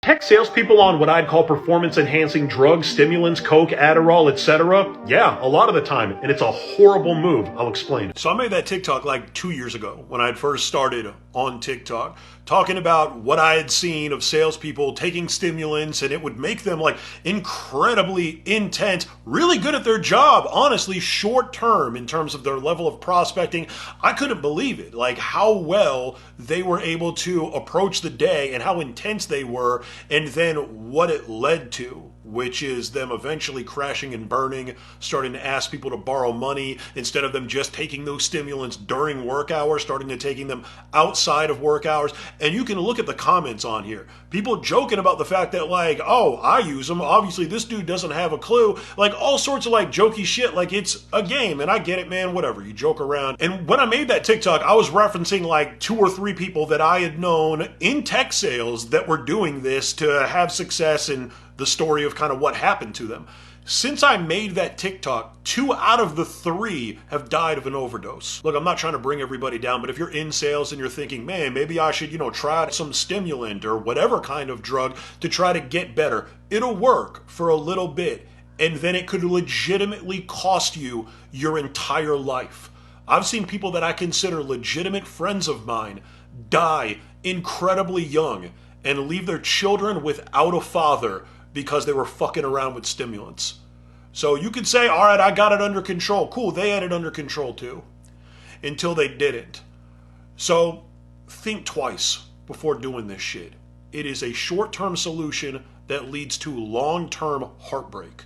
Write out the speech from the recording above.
Tech salespeople on what I'd call performance-enhancing drugs, stimulants, coke, Adderall, etc. Yeah, a lot of the time, and it's a horrible move. I'll explain. So I made that TikTok like 2 years ago when I had first started on TikTok, talking about what I had seen of salespeople taking stimulants, and it would make them like incredibly intense, really good at their job, honestly, short term in terms of their level of prospecting. I couldn't believe it, like how well they were able to approach the day and how intense they were, and then what it led to, which is them eventually crashing and burning, starting to ask people to borrow money instead of them just taking those stimulants during work hours, starting to taking them outside of work hours. And you can look at the comments on here. People joking about the fact that like, oh, I use them. Obviously, this dude doesn't have a clue. Like all sorts of like jokey shit. Like it's a game and I get it, man, whatever. You joke around. And when I made that TikTok, I was referencing like 2 or 3 people that I had known in tech sales that were doing this to have success, and the story of kind of what happened to them. Since I made that TikTok, 2 out of the 3 have died of an overdose. Look, I'm not trying to bring everybody down, but if you're in sales and you're thinking, man, maybe I should, try some stimulant or whatever kind of drug to try to get better, it'll work for a little bit, and then it could legitimately cost you your entire life. I've seen people that I consider legitimate friends of mine die incredibly young and leave their children without a father because they were fucking around with stimulants. So you could say, all right, I got it under control. Cool, they had it under control too. Until they didn't. So think twice before doing this shit. It is a short-term solution that leads to long-term heartbreak.